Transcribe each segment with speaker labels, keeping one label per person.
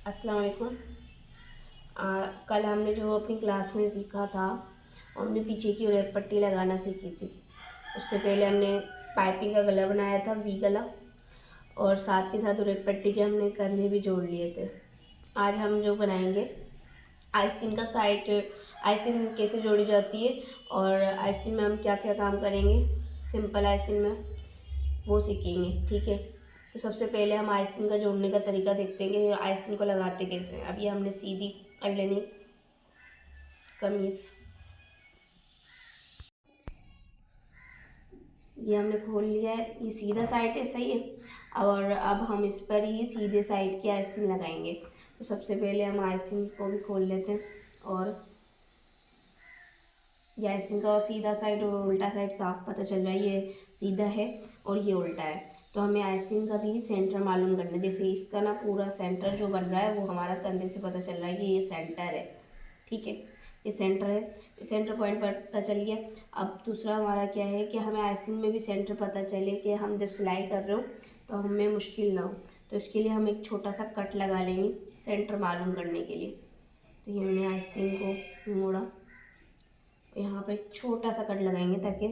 Speaker 1: अस्सलाम वालेकुम। कल हमने जो अपनी क्लास में सीखा था, हमने पीछे की रेत पट्टी लगाना सीखी थी। उससे पहले हमने पाइपिंग का गला बनाया था, वी गला, और साथ के साथ रेत पट्टी के हमने कंधे भी जोड़ लिए थे। आज हम जो बनाएंगे आइस्तीन का साइड, आइस्तीन कैसे जोड़ी जाती है और आइस्तीन में हम क्या क्या काम करेंगे, सिंपल आइस्तीन में वो सीखेंगे। ठीक है, तो सबसे पहले हम आइस्तीन का जोड़ने का तरीका देखते हैं कि आइस्तीन को लगाते कैसे हैं। अब ये हमने सीधी कर लेनी कमीज़, ये हमने खोल लिया है, ये सीधा साइड है, सही है। और अब हम इस पर ही सीधे साइड की आइस्तीन लगाएंगे। तो सबसे पहले हम आइस्तीन को भी खोल लेते हैं, और ये आइस्तीन का और सीधा साइड और उल्टा साइड साफ पता चल रहा है, ये सीधा है और ये उल्टा है। तो हमें आइस्तीन का भी सेंटर मालूम करना है। जैसे इसका ना पूरा सेंटर जो बन रहा है वो हमारा कंधे से पता चल रहा है कि ये सेंटर है। ठीक है, ये सेंटर है, सेंटर पॉइंट पता चल गया। अब दूसरा हमारा क्या है कि हमें आइस्तीन में भी सेंटर पता चले कि हम जब सिलाई कर रहे हो तो हमें मुश्किल ना हो। तो इसके लिए हम एक छोटा सा कट लगा लेंगे सेंटर मालूम करने के लिए। तो ये हमने आइस्तीन को मोड़ा, यहाँ पर एक छोटा सा कट लगाएंगे ताकि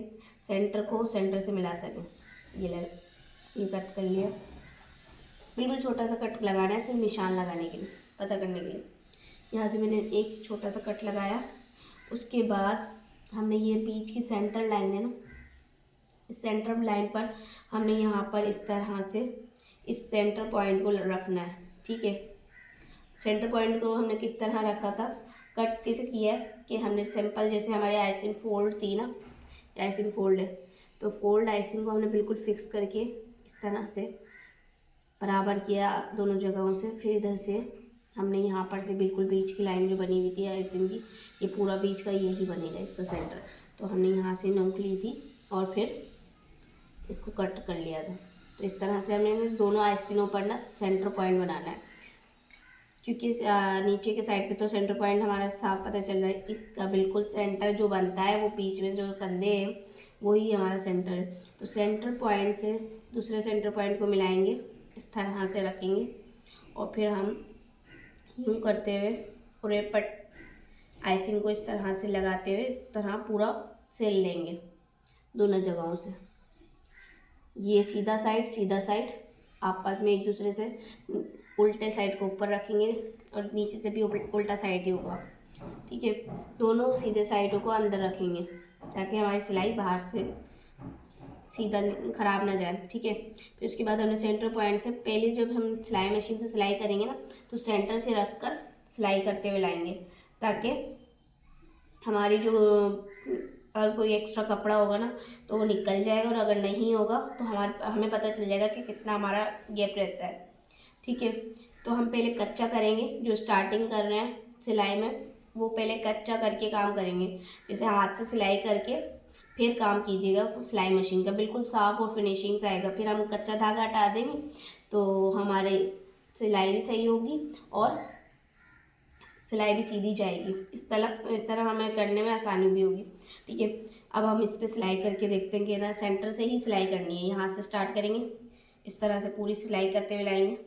Speaker 1: सेंटर को सेंटर से मिला सकें। ये कट कर लिया, बिल्कुल छोटा सा कट लगाना है, सिर्फ निशान लगाने के लिए, पता करने के लिए। यहाँ से मैंने एक छोटा सा कट लगाया। उसके बाद हमने ये बीच की सेंटर लाइन है ना, इस सेंटर लाइन पर हमने यहाँ पर इस तरह से इस सेंटर पॉइंट को रखना है। ठीक है, सेंटर पॉइंट को हमने किस तरह रखा था, कट कैसे किया है कि हमने सिंपल जैसे हमारे आइस्तीन फोल्ड थी ना, आइस्तीन फोल्ड है, तो फोल्ड आइस्तीन को हमने बिल्कुल फिक्स करके इस तरह से बराबर किया दोनों जगहों से। फिर इधर से हमने यहाँ पर से बिल्कुल बीच की लाइन जो बनी हुई थी आइस्तीन की, ये पूरा बीच का यही बनेगा इसका सेंटर। तो हमने यहाँ से नोक ली थी और फिर इसको कट कर लिया था। तो इस तरह से हमने दोनों आइस्तीनों पर ना सेंटर पॉइंट बनाना है, क्योंकि नीचे के साइड पे तो सेंटर पॉइंट हमारा साफ पता चल रहा है। इसका बिल्कुल सेंटर जो बनता है वो बीच में जो कंधे हैं वही हमारा सेंटर है। तो सेंटर पॉइंट से दूसरे सेंटर पॉइंट को मिलाएंगे, इस तरह से रखेंगे, और फिर हम यूँ करते हुए पूरे आइसिंग को इस तरह से लगाते हुए इस तरह पूरा सिल लेंगे दोनों जगहों से। ये सीधा साइड आपस में एक दूसरे से उल्टे साइड को ऊपर रखेंगे और नीचे से भी उल्टा साइड ही होगा। ठीक है, दोनों सीधे साइडों को अंदर रखेंगे ताकि हमारी सिलाई बाहर से सीधा ख़राब ना जाए। ठीक है, फिर उसके बाद हमने सेंटर पॉइंट से पहले जब हम सिलाई मशीन से सिलाई करेंगे ना, तो सेंटर से रख कर सिलाई करते हुए लाएंगे ताकि हमारी जो अगर कोई एक्स्ट्रा कपड़ा होगा ना तो वो निकल जाएगा, और अगर नहीं होगा तो हमें पता चल जाएगा कि कितना हमारा गैप रहता है। ठीक है, तो हम पहले कच्चा करेंगे, जो स्टार्टिंग कर रहे हैं सिलाई में वो पहले कच्चा करके काम करेंगे। जैसे हाथ से सिलाई करके फिर काम कीजिएगा सिलाई मशीन का, बिल्कुल साफ़ और फिनिशिंग से आएगा। फिर हम कच्चा धागा हटा देंगे तो हमारी सिलाई भी सही होगी और सिलाई भी सीधी जाएगी। इस तरह हमें करने में आसानी भी होगी। ठीक है, अब हम इस पर सिलाई करके देखते हैं कि ना सेंटर से ही सिलाई करनी है। यहाँ से स्टार्ट करेंगे, इस तरह से पूरी सिलाई करते हुए लाएंगे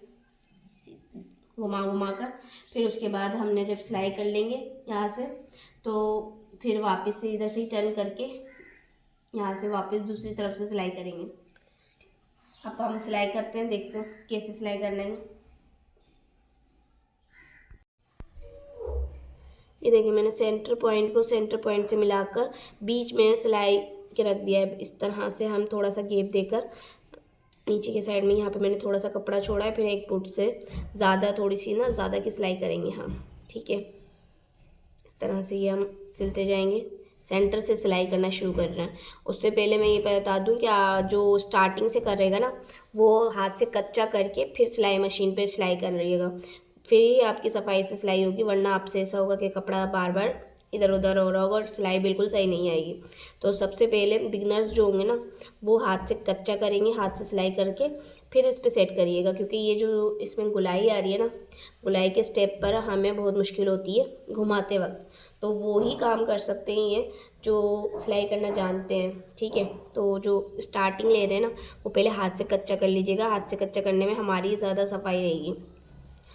Speaker 1: घुमा घुमा कर। फिर उसके बाद हमने जब सिलाई कर लेंगे यहाँ से, तो फिर वापस से इधर से ही टर्न करके यहाँ से वापस दूसरी तरफ से सिलाई करेंगे। अब हम सिलाई करते हैं, देखते हैं कैसे सिलाई करना है। ये देखिए, मैंने सेंटर पॉइंट को सेंटर पॉइंट से मिलाकर बीच में सिलाई के रख दिया है। इस तरह से हम थोड़ा सा गैप देकर नीचे के साइड में यहाँ पे मैंने थोड़ा सा कपड़ा छोड़ा है, फिर एक फुट से ज़्यादा थोड़ी सी ना ज़्यादा की सिलाई करेंगे हम। ठीक है, इस तरह से ये हम सिलते जाएंगे, सेंटर से सिलाई करना शुरू कर रहे हैं। उससे पहले मैं ये बता दूं कि जो स्टार्टिंग से करेगा ना वो हाथ से कच्चा करके फिर सिलाई मशीन पे सिलाई कर रहिएगा, फिर ही आपकी सफाई से सिलाई होगी। वरना आपसे ऐसा होगा कि कपड़ा बार बार इधर उधर हो रहा होगा और सिलाई बिल्कुल सही नहीं आएगी। तो सबसे पहले बिगनर्स जो होंगे ना वो हाथ से कच्चा करेंगे, हाथ से सिलाई करके फिर इस पर सेट करिएगा, क्योंकि ये जो इसमें गुलाई आ रही है ना, गुलाई के स्टेप पर हमें बहुत मुश्किल होती है घुमाते वक्त। तो वो ही काम कर सकते हैं ये जो सिलाई करना जानते हैं। ठीक है, तो जो स्टार्टिंग ले रहे हैं ना वो पहले हाथ से कच्चा कर लीजिएगा। हाथ से कच्चा करने में हमारी ज़्यादा सफाई रहेगी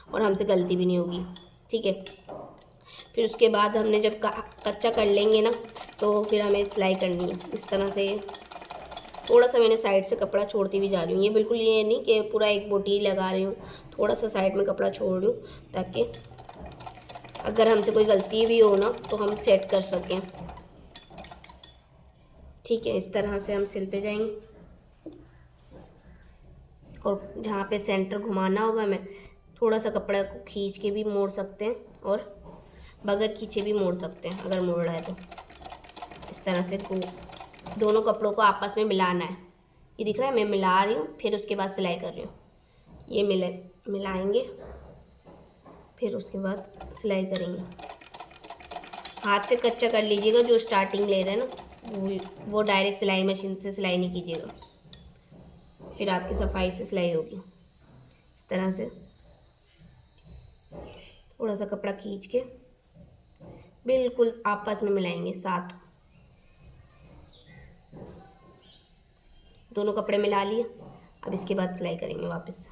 Speaker 1: और हमसे गलती भी नहीं होगी, ठीक है। फिर उसके बाद हमने जब कच्चा कर लेंगे ना, तो फिर हमें सिलाई करनी है इस तरह से। थोड़ा सा मैंने साइड से कपड़ा छोड़ती भी जा रही हूँ, ये बिल्कुल ये नहीं कि पूरा एक बोटी लगा रही हूँ, थोड़ा सा साइड में कपड़ा छोड़ रही हूँ ताकि अगर हमसे कोई गलती भी हो ना तो हम सेट कर सकें, ठीक है। इस तरह से हम सिलते जाएंगे और जहाँ पे सेंटर घुमाना होगा मैं थोड़ा सा कपड़ा को खींच के भी मोड़ सकते हैं और बगैर खींचे भी मोड़ सकते हैं अगर मोड़ना है तो। इस तरह से दोनों कपड़ों को आपस में मिलाना है। ये दिख रहा है, मैं मिला रही हूँ, फिर उसके बाद सिलाई कर रही हूँ। ये मिलाएंगे, फिर उसके बाद सिलाई करेंगे। हाथ से कच्चा कर लीजिएगा, जो स्टार्टिंग ले रहे हैं ना वो डायरेक्ट सिलाई मशीन से सिलाई नहीं कीजिएगा, फिर आपकी सफाई से सिलाई होगी। इस तरह से थोड़ा सा कपड़ा खींच के बिल्कुल आपस में मिलाएंगे साथ। दोनों कपड़े मिला लिए, अब इसके बाद सिलाई करेंगे वापस।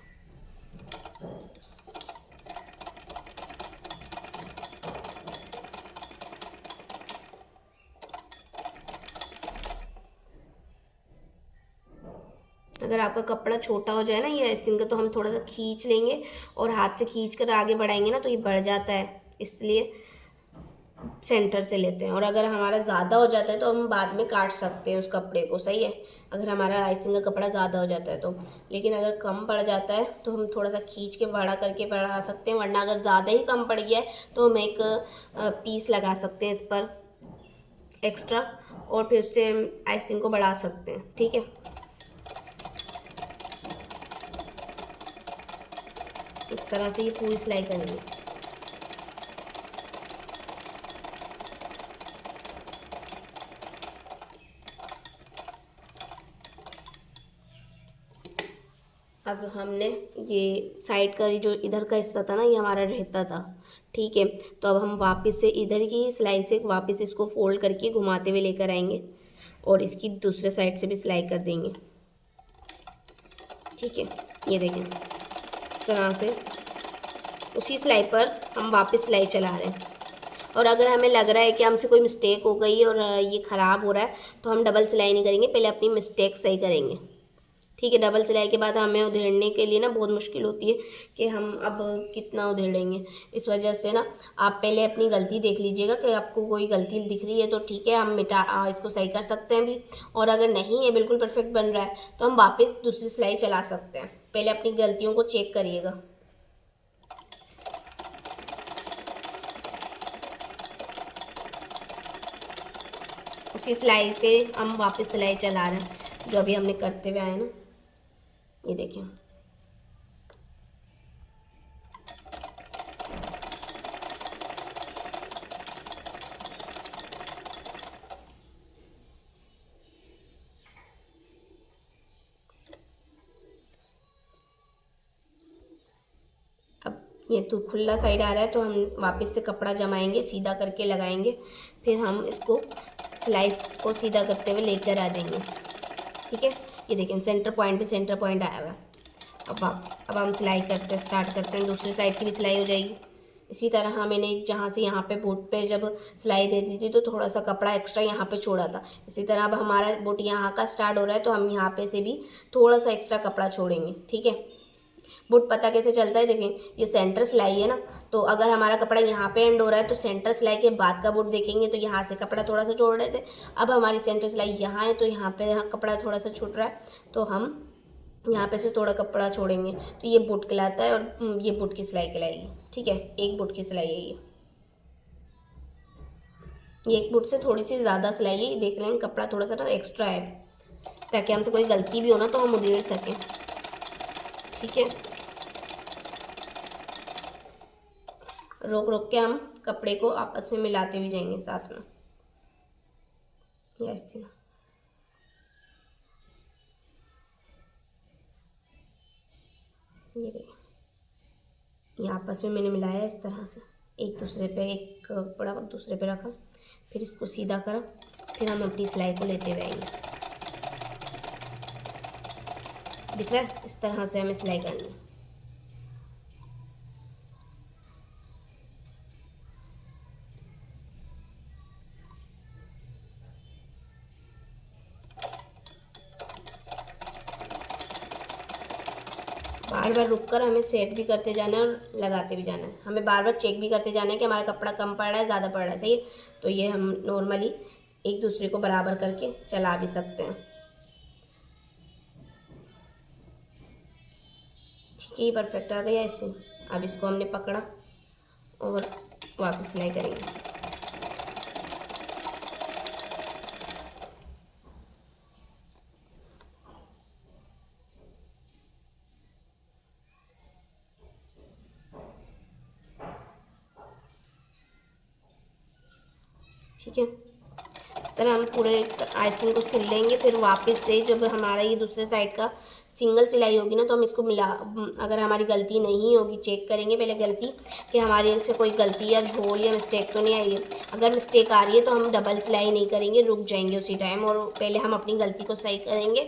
Speaker 1: अगर आपका कपड़ा छोटा हो जाए ना ये आस्तीन का, तो हम थोड़ा सा खींच लेंगे और हाथ से खींच कर आगे बढ़ाएंगे ना तो ये बढ़ जाता है, इसलिए सेंटर से लेते हैं। और अगर हमारा ज़्यादा हो जाता है तो हम बाद में काट सकते हैं उस कपड़े को, सही है, अगर हमारा आस्तीन का कपड़ा ज़्यादा हो जाता है तो। लेकिन अगर कम पड़ जाता है तो हम थोड़ा सा खींच के बड़ा करके बढ़ा सकते हैं, वरना अगर ज़्यादा ही कम पड़ गया है तो हम एक पीस लगा सकते हैं इस पर एक्स्ट्रा, और फिर उससे आस्तीन को बढ़ा सकते हैं, ठीक है। इस तरह से ये पूरी सिलाई करेंगे। अब हमने ये साइड का जो इधर का हिस्सा था ना, ये हमारा रहता था, ठीक है। तो अब हम वापस से इधर की सिलाई से वापस इसको फोल्ड करके घुमाते हुए लेकर आएंगे और इसकी दूसरे साइड से भी सिलाई कर देंगे, ठीक है। ये देखें, इस तरह से उसी सिलाई पर हम वापस सिलाई चला रहे हैं। और अगर हमें लग रहा है कि हमसे कोई मिस्टेक हो गई और ये ख़राब हो रहा है तो हम डबल सिलाई नहीं करेंगे, पहले अपनी मिस्टेक सही करेंगे, ठीक है। डबल सिलाई के बाद हमें उधेड़ने के लिए ना बहुत मुश्किल होती है कि हम अब कितना उधेड़ेंगे। इस वजह से ना आप पहले अपनी गलती देख लीजिएगा कि आपको कोई गलती दिख रही है तो ठीक है, हम इसको सही कर सकते हैं भी। और अगर नहीं है, बिल्कुल परफेक्ट बन रहा है, तो हम वापस दूसरी सिलाई चला सकते हैं। पहले अपनी गलतियों को चेक करिएगा। उसी सिलाई पे हम वापस सिलाई चला रहे हैं जो अभी हमने करते हुए आए ना, ये देखिए। अब ये तो खुला साइड आ रहा है तो हम वापस से कपड़ा जमाएंगे, सीधा करके लगाएंगे, फिर हम इसको सिलाई को सीधा करते हुए लेकर आ जाएंगे, ठीक है। ये देखें, सेंटर पॉइंट पे सेंटर पॉइंट आया हुआ है। अब हम सिलाई करते स्टार्ट करते हैं, दूसरी साइड की भी सिलाई हो जाएगी। इसी तरह मैंने जहाँ से यहाँ पे बोट पे जब सिलाई दे दी थी तो थोड़ा सा कपड़ा एक्स्ट्रा यहाँ पे छोड़ा था। इसी तरह अब हमारा बोट यहाँ का स्टार्ट हो रहा है तो हम यहाँ पे से भी थोड़ा सा एक्स्ट्रा कपड़ा छोड़ेंगे, ठीक है। बुट पता कैसे चलता है, देखें, ये सेंटर सिलाई है ना, तो अगर हमारा कपड़ा यहाँ पे एंड हो रहा है तो सेंटर सिलाई के बाद का बुट देखेंगे तो यहाँ से कपड़ा थोड़ा सा छोड़ रहे थे। अब हमारी सेंटर सिलाई यहाँ है तो यहाँ पे कपड़ा थोड़ा सा छूट रहा है, तो हम यहाँ पे से थोड़ा कपड़ा छोड़ेंगे तो ये बुट कहलाता है और ये बुट की सिलाई कहलाएगी, ठीक है। एक बुट की सिलाई है ये एक बुट से थोड़ी सी ज़्यादा सिलाई है, देख लेंगे कपड़ा थोड़ा सा ना एक्स्ट्रा है, ताकि हमसे कोई गलती भी हो ना तो हम उधेड़ सकें, ठीक है। रोक रोक के हम कपड़े को आपस में मिलाते हुए जाएंगे साथ में, ऐसे ना। ये देखिए, ये आपस में मैंने मिलाया इस तरह से, एक दूसरे पे एक कपड़ा दूसरे पे रखा, फिर इसको सीधा करा, फिर हम अपनी सिलाई को लेते हुए आएंगे। दिख रहा है, इस तरह से हमें सिलाई करनी है। बार बार रुक कर हमें सेट भी करते जाना है और लगाते भी जाना है। हमें बार बार चेक भी करते जाना है कि हमारा कपड़ा कम पड़ रहा है, ज़्यादा पड़ रहा है, सही है। तो ये हम नॉर्मली एक दूसरे को बराबर करके चला भी सकते हैं। ठीक है, ये परफेक्ट आ गया आस्तीन। अब इसको हमने पकड़ा और वापस सिलाई करेंगे। ठीक है, इस तरह हम पूरे आस्तीन को सिल लेंगे। फिर वापस से जब हमारा ये दूसरे साइड का सिंगल सिलाई होगी ना, तो हम इसको मिला, अगर हमारी गलती नहीं होगी चेक करेंगे पहले गलती, कि हमारे से कोई गलती या झोल या मिस्टेक तो नहीं आई है। अगर मिस्टेक आ रही है तो हम डबल सिलाई नहीं करेंगे, रुक जाएंगे उसी टाइम और पहले हम अपनी गलती को सही करेंगे।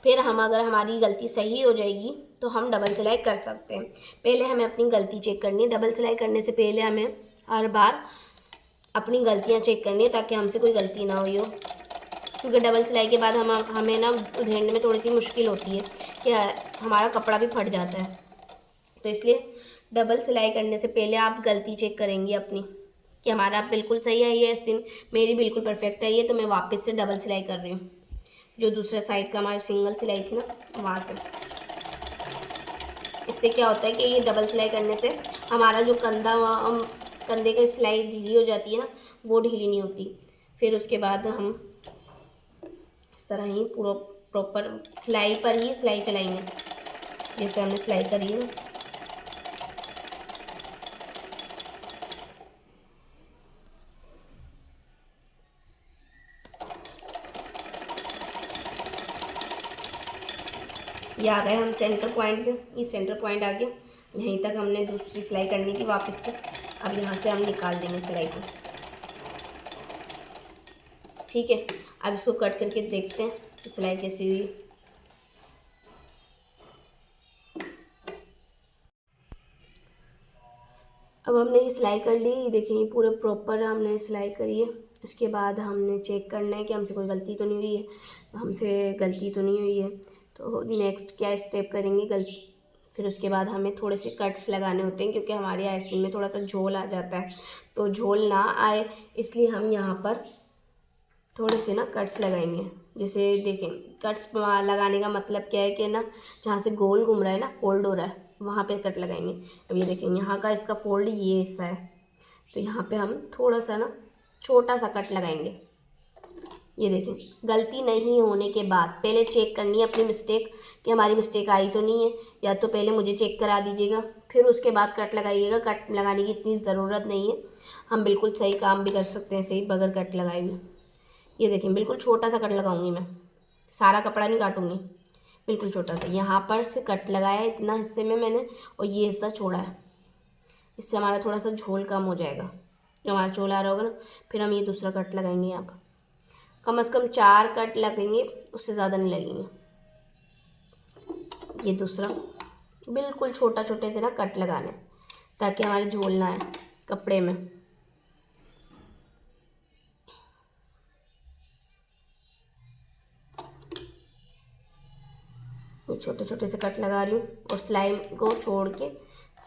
Speaker 1: फिर हम, अगर हमारी गलती सही हो जाएगी तो हम डबल सिलाई कर सकते हैं। पहले हमें अपनी गलती चेक करनी है। डबल सिलाई करने से पहले हमें हर बार अपनी गलतियाँ चेक करनी है ताकि हमसे कोई गलती ना हुई हो, क्योंकि डबल सिलाई के बाद हमें ना उधेड़ने में थोड़ी सी मुश्किल होती है कि हमारा कपड़ा भी फट जाता है। तो इसलिए डबल सिलाई करने से पहले आप गलती चेक करेंगी अपनी कि हमारा बिल्कुल सही है ये आस्तीन, मेरी बिल्कुल परफेक्ट है ये, तो मैं वापस से डबल सिलाई कर रही हूँ जो दूसरे साइड का हमारी सिंगल सिलाई थी ना वहाँ से। इससे क्या होता है कि ये डबल सिलाई करने से हमारा जो कंधे की सिलाई ढीली हो जाती है ना, वो ढीली नहीं होती। फिर उसके बाद हम इस तरह ही पूरा प्रॉपर सिलाई पर ही सिलाई चलाएंगे जैसे हमने सिलाई करी है। ये आ गए हम सेंटर पॉइंट पे, ये सेंटर पॉइंट आ गया, यहीं तक हमने दूसरी सिलाई करनी थी वापस से। अब यहाँ से हम निकाल देंगे सिलाई को। ठीक है, अब इसको कट करके देखते हैं कि सिलाई कैसी हुई। अब हमने ये सिलाई कर ली, देखिए ये पूरे प्रॉपर हमने सिलाई करी है। उसके बाद हमने चेक करना है कि हमसे कोई गलती तो नहीं हुई है, हमसे गलती तो नहीं हुई है। तो नेक्स्ट क्या स्टेप करेंगे, फिर उसके बाद हमें थोड़े से कट्स लगाने होते हैं, क्योंकि हमारे आस्तीन में थोड़ा सा झोल आ जाता है। तो झोल ना आए इसलिए हम यहाँ पर थोड़े से ना कट्स लगाएंगे। जैसे देखें, कट्स लगाने का मतलब क्या है कि ना, जहाँ से गोल घूम रहा है ना, फोल्ड हो रहा है, वहाँ पे कट लगाएंगे। अब ये देखें, यहाँ का इसका फोल्ड ये हिस्सा है, तो यहाँ पे हम थोड़ा सा ना छोटा सा कट लगाएंगे। ये देखें, गलती नहीं होने के बाद पहले चेक करनी है अपनी मिस्टेक कि हमारी मिस्टेक आई तो नहीं है, या तो पहले मुझे चेक करा दीजिएगा फिर उसके बाद कट लगाइएगा। कट लगाने की इतनी ज़रूरत नहीं है, हम बिल्कुल सही काम भी कर सकते हैं सही बगैर कट लगाए हुए। ये देखें, बिल्कुल छोटा सा कट लगाऊंगी मैं, सारा कपड़ा नहीं काटूंगी, बिल्कुल छोटा सा। यहाँ पर से कट लगाया है इतना हिस्से में मैंने, और ये हिस्सा छोड़ा है। इससे हमारा थोड़ा सा झोल कम हो जाएगा, जो हमारा झोल आ रहा होगा ना। फिर हम ये दूसरा कट लगाएंगे, यहाँ पर कम से कम 4 कट लगेंगे, उससे ज़्यादा नहीं लगेंगे। ये दूसरा बिल्कुल छोटा छोटे से ना कट लगाने, ताकि हमारे झोल ना आए कपड़े में। ये छोटे छोटे से कट लगा रही हूँ और सिलाई को छोड़ के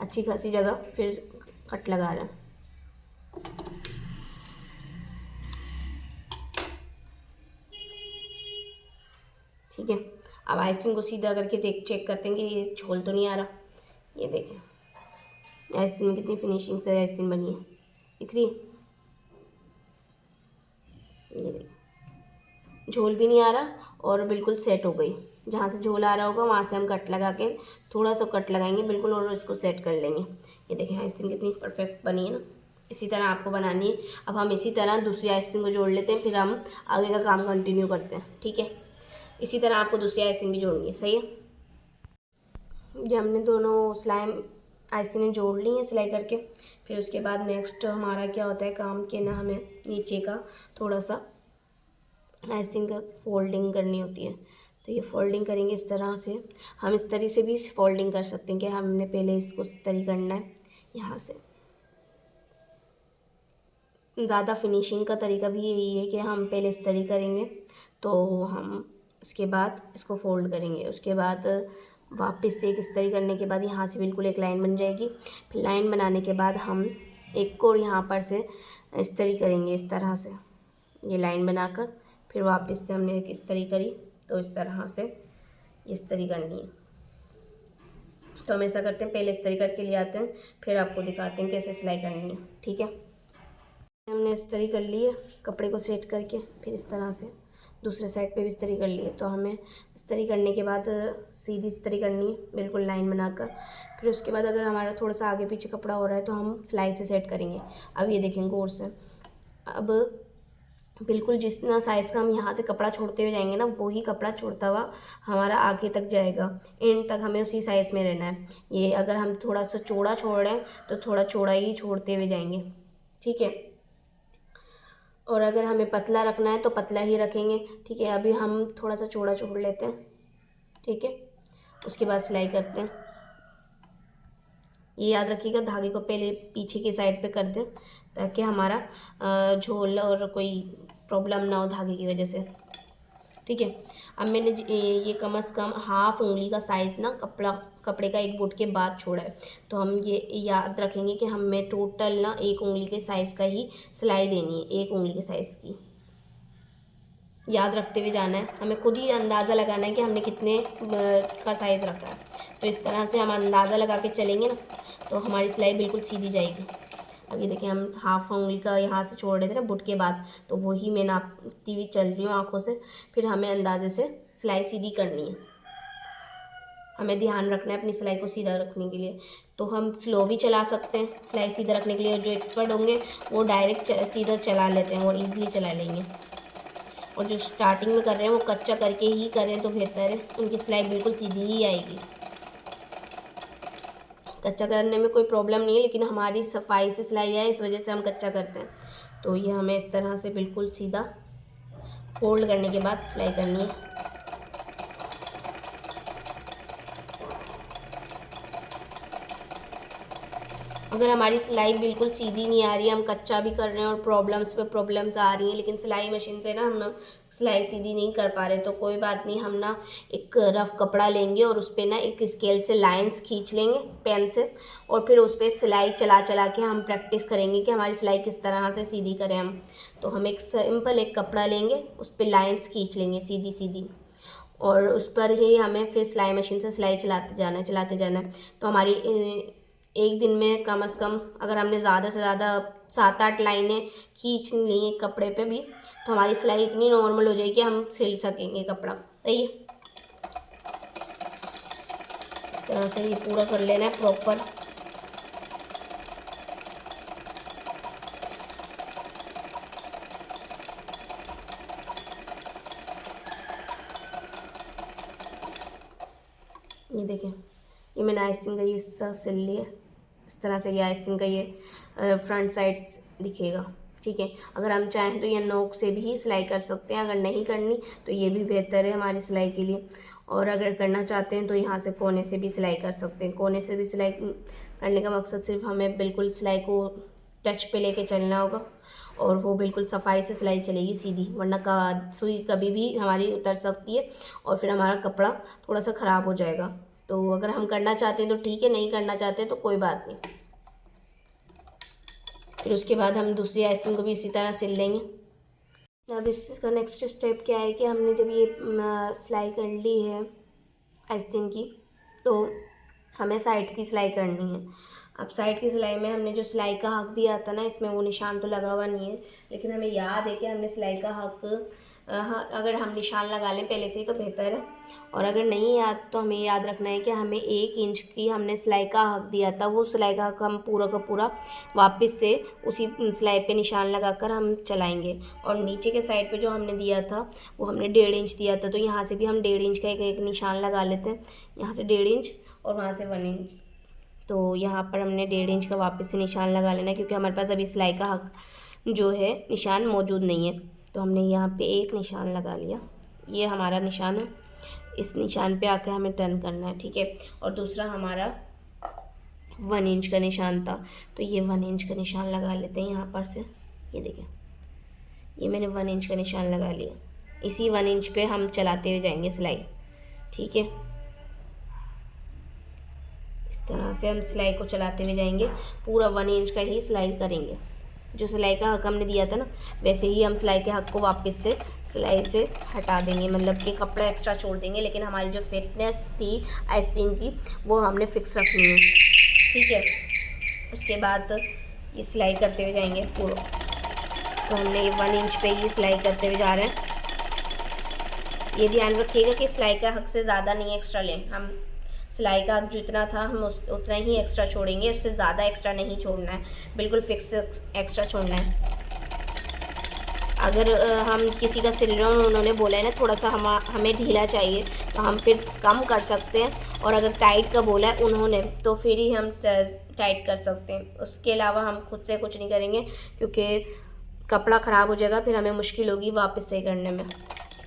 Speaker 1: अच्छी खासी जगह फिर कट लगा रहे हैं। ठीक है, अब आस्तीन को सीधा करके चेक करते हैं कि ये झोल तो नहीं आ रहा। ये देखें आस्तीन में कितनी फिनिशिंग से आस्तीन बनी है, दिख रही है। ये देखें, झोल भी नहीं आ रहा और बिल्कुल सेट हो गई। जहाँ से झोल आ रहा होगा वहाँ से हम कट लगा के थोड़ा सा कट लगाएंगे बिल्कुल, और इसको सेट कर लेंगे। ये देखें आस्तीन कितनी परफेक्ट बनी है ना। इसी तरह आपको बनानी है। अब हम इसी तरह दूसरी आस्तीन को जोड़ लेते हैं, फिर हम आगे का काम कंटिन्यू करते हैं। ठीक है, इसी तरह आपको दूसरी आस्तीन भी जोड़नी है, सही है। ये हमने दोनों सिलाई आस्तीनें जोड़ ली हैं सिलाई करके। फिर उसके बाद नेक्स्ट हमारा क्या होता है काम, कि ना हमें नीचे का थोड़ा सा आस्तीन का फोल्डिंग करनी होती है। तो ये फोल्डिंग करेंगे इस तरह से। हम इस तरह से भी फोल्डिंग कर सकते हैं कि हमने पहले इसको इस तरह करना है, यहाँ से। ज़्यादा फिनिशिंग का तरीका भी यही है कि हम पहले इस तरह करेंगे, तो हम उसके बाद इसको फोल्ड करेंगे। उसके बाद वापस से एक इस्तरी करने के बाद यहाँ से बिल्कुल एक लाइन बन जाएगी। फिर लाइन बनाने के बाद हम एक और यहाँ पर से इस्तरी करेंगे इस तरह से, ये लाइन बनाकर फिर वापस से हमने एक इस्तरी करी, तो इस तरह से इस्तरी करनी है। तो हम ऐसा करते हैं, पहले इस्तरी करके ले आते हैं, फिर आपको दिखाते हैं कैसे सिलाई करनी है। ठीक है, हमने इस्तरी कर ली है कपड़े को सेट करके, फिर इस तरह से दूसरे साइड पे भी इस्तरी कर लिए। तो हमें इस्तरी करने के बाद सीधी इस्तरी करनी है बिल्कुल लाइन बनाकर। फिर उसके बाद अगर हमारा थोड़ा सा आगे पीछे कपड़ा हो रहा है तो हम सिलाई से सेट करेंगे। अब ये देखें गौर से, अब बिल्कुल जितना साइज़ का हम यहाँ से कपड़ा छोड़ते हुए जाएंगे ना, वही कपड़ा छोड़ता हुआ हमारा आगे तक जाएगा, एंड तक हमें उसी साइज़ में रहना है। ये अगर हम थोड़ा सा चौड़ा छोड़ रहे हैं तो थोड़ा चौड़ा ही छोड़ते हुए जाएंगे। ठीक है, और अगर हमें पतला रखना है तो पतला ही रखेंगे। ठीक है, अभी हम थोड़ा सा चौड़ा छोड़ लेते हैं। ठीक है, उसके बाद सिलाई करते हैं। ये याद रखिएगा, धागे को पहले पीछे की साइड पे कर दें ताकि हमारा झोल और कोई प्रॉब्लम ना हो धागे की वजह से। ठीक है, अब मैंने ये कम से कम हाफ उंगली का साइज़ ना कपड़े का एक बुट के बाद छोड़ा है। तो हम ये याद रखेंगे कि हमें टोटल ना एक उंगली के साइज़ का ही सिलाई देनी है, एक उंगली के साइज़ की याद रखते हुए जाना है। हमें खुद ही अंदाज़ा लगाना है कि हमने कितने का साइज़ रखा है। तो इस तरह से हम अंदाज़ा लगा के चलेंगे ना, तो हमारी सिलाई बिल्कुल सीधी जाएगी। अब ये देखिए, हम हाफ उंगली का यहाँ से छोड़ रहे थे ना बुट के बाद, तो वही मैं नापती हुई चल रही हूँ आँखों से। फिर हमें अंदाजे से सिलाई सीधी करनी है। हमें ध्यान रखना है अपनी सिलाई को सीधा रखने के लिए। तो हम स्लो भी चला सकते हैं सिलाई सीधा रखने के लिए, और जो एक्सपर्ट होंगे वो डायरेक्ट सीधा चला लेते हैं, वो ईज़िली चला लेंगे। और जो स्टार्टिंग में कर रहे हैं वो कच्चा करके ही करें तो बेहतर है, उनकी सिलाई बिल्कुल सीधी ही आएगी। कच्चा करने में कोई प्रॉब्लम नहीं है, लेकिन हमारी सफाई से सिलाई है, इस वजह से हम कच्चा करते हैं। तो ये हमें इस तरह से बिल्कुल सीधा फोल्ड करने के बाद सिलाई करनी है। अगर हमारी सिलाई बिल्कुल सीधी नहीं आ रही है, हम कच्चा भी कर रहे हैं और प्रॉब्लम्स पे प्रॉब्लम्स आ रही हैं, लेकिन सिलाई मशीन से ना हम सिलाई सीधी नहीं कर पा रहे, तो कोई बात नहीं, हम ना एक रफ़ कपड़ा लेंगे और उस पर ना एक स्केल से लाइंस खींच लेंगे पेन से, और फिर उस पर सिलाई चला चला के हम प्रैक्टिस करेंगे कि हमारी सिलाई किस तरह से सीधी करें हम। तो हम एक सिंपल एक कपड़ा लेंगे, उस पर लाइन्स खींच लेंगे सीधी सीधी, और उस पर ही हमें फिर सिलाई मशीन से सिलाई चलाते जाना है। तो हमारी एक दिन में कम से कम अगर हमने ज़्यादा से ज़्यादा 7-8 लाइनें खींच ली एक कपड़े पे भी, तो हमारी सिलाई इतनी नॉर्मल हो जाएगी कि हम सिल सकेंगे कपड़ा। सही है, इस तरह से ये पूरा कर लेना है प्रॉपर। ये देखें, ये मैंने आस्तीन का ये हिस्सा सिल लिया। इस तरह से ये आस्तीन का ये फ्रंट साइड दिखेगा। ठीक है, अगर हम चाहें तो ये नोक से भी सिलाई कर सकते हैं, अगर नहीं करनी तो ये भी बेहतर है हमारी सिलाई के लिए। और अगर करना चाहते हैं तो यहाँ से कोने से भी सिलाई कर सकते हैं। कोने से भी सिलाई करने का मकसद सिर्फ हमें बिल्कुल सिलाई को टच पे लेके चलना होगा, और वो बिल्कुल सफाई से सिलाई चलेगी सीधी, वरना सुई कभी भी हमारी उतर सकती है और फिर हमारा कपड़ा थोड़ा सा ख़राब हो जाएगा। तो अगर हम करना चाहते हैं तो ठीक है, नहीं करना चाहते तो कोई बात नहीं। फिर उसके बाद हम दूसरी आस्तीन को भी इसी तरह सिल लेंगे। अब इसका नेक्स्ट स्टेप क्या है कि हमने जब ये सिलाई कर ली है आस्तीन की, तो हमें साइड की सिलाई करनी है। अब साइड की सिलाई में हमने जो सिलाई का हक दिया था ना, इसमें वो निशान तो लगा हुआ नहीं है, लेकिन हमें याद है कि हमने सिलाई का हक अगर हम निशान लगा लें पहले से ही तो बेहतर है। और अगर नहीं याद तो हमें याद रखना है कि हमें 1 इंच की हमने सिलाई का हक दिया था, वो सिलाई का हक हम पूरा का पूरा वापस से उसी सिलाई पे निशान लगाकर हम चलाएंगे। और नीचे के साइड पे जो हमने दिया था वो हमने 1.5 इंच दिया था, तो यहाँ से भी हम 1.5 इंच का एक निशान लगा लेते हैं। यहाँ से 1.5 इंच और वहाँ से 1 इंच, तो यहाँ पर हमने 1.5 इंच का वापस से निशान लगा लेना है, क्योंकि हमारे पास अभी सिलाई का हक जो है निशान मौजूद नहीं है। तो हमने यहाँ पे एक निशान लगा लिया, ये हमारा निशान है। इस निशान पे आकर हमें टर्न करना है। ठीक है, और दूसरा हमारा 1 इंच का निशान था, तो ये 1 इंच का निशान लगा लेते हैं यहाँ पर से। ये देखें, ये मैंने 1 इंच का निशान लगा लिया। इसी 1 इंच पे हम चलाते हुए जाएंगे सिलाई। ठीक है, इस तरह से हम सिलाई को चलाते हुए जाएंगे, पूरा 1 इंच का ही सिलाई करेंगे। जो सिलाई का हक हमने दिया था ना, वैसे ही हम सिलाई के हक को वापस से सिलाई से हटा देंगे, मतलब कि कपड़ा एक्स्ट्रा छोड़ देंगे, लेकिन हमारी जो फिटनेस थी आस्तीन की वो हमने फिक्स रखनी है, ठीक है। उसके बाद ये सिलाई करते हुए जाएंगे पूरा। तो हमने ये 1 इंच पे ही सिलाई करते हुए जा रहे हैं। ये ध्यान रखिएगा कि सिलाई का हक से ज़्यादा नहीं एक्स्ट्रा लें। हम सिलाई का हक जितना था हम उतना ही एक्स्ट्रा छोड़ेंगे, उससे ज़्यादा एक्स्ट्रा नहीं छोड़ना है, बिल्कुल फिक्स एक्स्ट्रा छोड़ना है। अगर हम किसी का सिल रहे हैं और उन्होंने बोला है ना थोड़ा सा हमें ढीला चाहिए, तो हम फिर कम कर सकते हैं, और अगर टाइट का बोला है उन्होंने तो फिर ही हम टाइट कर सकते हैं। उसके अलावा हम खुद से कुछ नहीं करेंगे, क्योंकि कपड़ा ख़राब हो जाएगा, फिर हमें मुश्किल होगी वापस से करने में,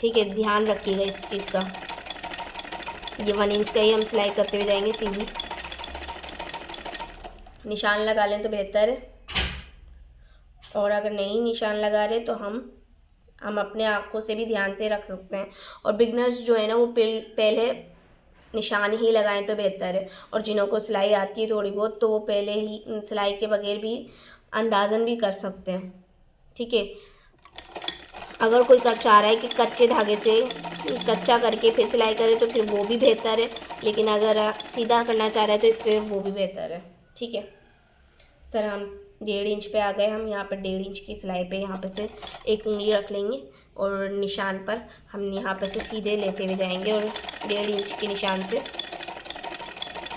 Speaker 1: ठीक है। ध्यान रखिएगा इस चीज़ का। ये 1 इंच का ही हम सिलाई करते हुए जाएंगे सीधी। निशान लगा लें तो बेहतर है, और अगर नहीं निशान लगा रहे तो हम अपने आँखों से भी ध्यान से रख सकते हैं। और बिगनर्स जो है ना वो पहले निशान ही लगाएं तो बेहतर है, और जिन्हों को सिलाई आती है थोड़ी बहुत तो वो पहले ही सिलाई के बगैर भी अंदाज़न भी कर सकते हैं, ठीक है। अगर कोई चाह रहा है कि कच्चे धागे से कच्चा करके फिर सिलाई करे तो फिर वो भी बेहतर है, लेकिन अगर सीधा करना चाह रहे हैं तो इस पर वो भी बेहतर है, ठीक है। सर हम 1.5 इंच पे आ गए। हम यहाँ पर 1.5 इंच की सिलाई पे यहाँ पे से एक उंगली रख लेंगे, और निशान पर हम यहाँ पे से सीधे लेते हुए जाएंगे, और 1.5 इंच के निशान से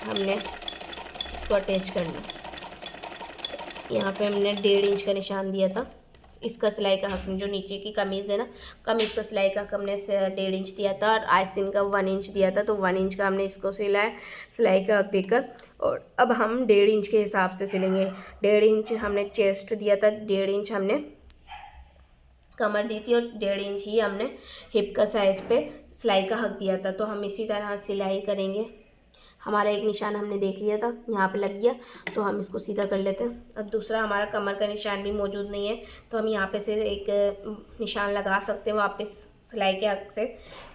Speaker 1: हमने इसको अटैच करना। यहाँ पे हमने 1.5 इंच का निशान दिया था। इसका सिलाई का हक, जो नीचे की कमीज़ है ना, कमीज़ का सिलाई का हक हमने 1.5 इंच दिया था, और आस्तीन का 1 इंच दिया था, तो 1 इंच का हमने इसको सिलाया सिलाई का हक देकर। और अब हम 1.5 इंच के हिसाब से सिलेंगे। 1.5 इंच हमने चेस्ट दिया था, 1.5 इंच हमने कमर दी थी, और 1.5 इंच ही हमने हिप का साइज़ पे सिलाई का हक दिया था। तो हम इसी तरह सिलाई करेंगे। हमारा एक निशान हमने देख लिया था, यहाँ पे लग गया, तो हम इसको सीधा कर लेते हैं। अब दूसरा हमारा कमर का निशान भी मौजूद नहीं है, तो हम यहाँ पे से एक निशान लगा सकते हैं वापस सिलाई के हक से।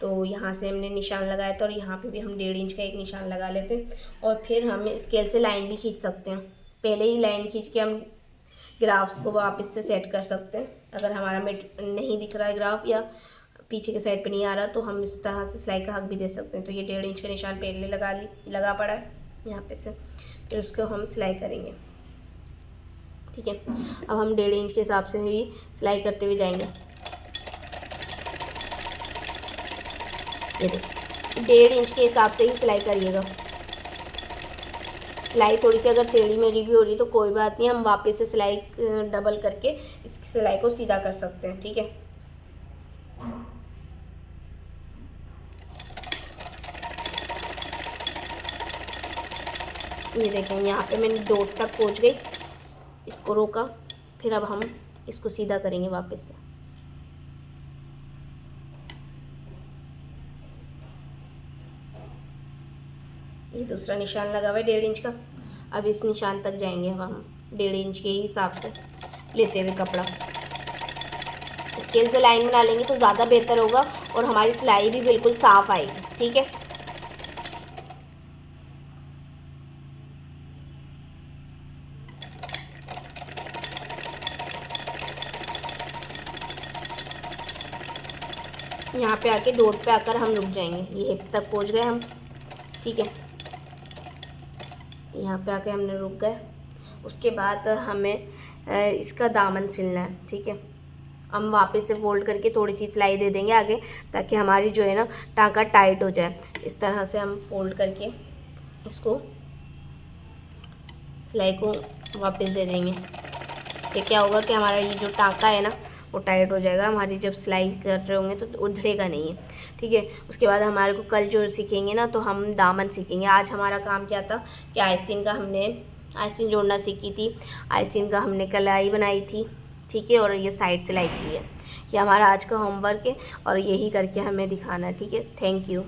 Speaker 1: तो यहाँ से हमने निशान लगाया था, और यहाँ पे भी हम 1.5 इंच का एक निशान लगा लेते हैं, और फिर हम स्केल से लाइन भी खींच सकते हैं। पहले ही लाइन खींच के हम ग्राफ्स को वापस से सेट कर सकते हैं। अगर हमारा नहीं दिख रहा है ग्राफ, या पीछे के साइड पे नहीं आ रहा, तो हम इस तरह से सिलाई का हक भी दे सकते हैं। तो ये 1.5 इंच का निशान पहले लगा पड़ा है यहाँ पे से, फिर उसको हम सिलाई करेंगे, ठीक है। अब हम 1.5 इंच के हिसाब से ही सिलाई करते हुए जाएंगे। ये देखो 1.5 इंच के हिसाब से ही सिलाई करिएगा। सिलाई थोड़ी सी अगर टेढ़ी मेढ़ी भी हो रही तो कोई बात नहीं, हम वापस से सिलाई डबल करके इस सिलाई को सीधा कर सकते हैं, ठीक है। ये देखें यहाँ पे मैंने डॉट तक पहुँच गई, इसको रोका, फिर अब हम इसको सीधा करेंगे वापस से। ये दूसरा निशान लगा हुआ है 1.5 इंच का। अब इस निशान तक जाएंगे हम 1.5 इंच के हिसाब से लेते हुए कपड़ा। स्केल से लाइन बना लेंगे तो ज़्यादा बेहतर होगा, और हमारी सिलाई भी बिल्कुल साफ़ आएगी, ठीक है। यहाँ पे आके डॉट पे आकर हम रुक जाएंगे। ये हिप तक पहुँच गए हम, ठीक है। यहाँ पे आके हमने रुक गए। उसके बाद हमें इसका दामन सिलना है, ठीक है। हम वापस से फोल्ड करके थोड़ी सी सिलाई दे देंगे आगे, ताकि हमारी जो है ना टाँका टाइट हो जाए। इस तरह से हम फोल्ड करके इसको सिलाई को वापस दे देंगे। इससे क्या होगा कि हमारा ये जो टाँका है ना वो टाइट हो जाएगा। हमारी जब सिलाई कर रहे होंगे तो उधड़ेगा नहीं है, ठीक है। उसके बाद हमारे को कल जो सीखेंगे ना, तो हम दामन सीखेंगे। आज हमारा काम क्या था कि आस्तीन का हमने आस्तीन जोड़ना सीखी थी, आस्तीन का हमने कलाई बनाई थी, ठीक है, और ये साइड सिलाई की है। ये हमारा आज का होमवर्क है, और यही करके हमें दिखाना है, ठीक है। Thank you.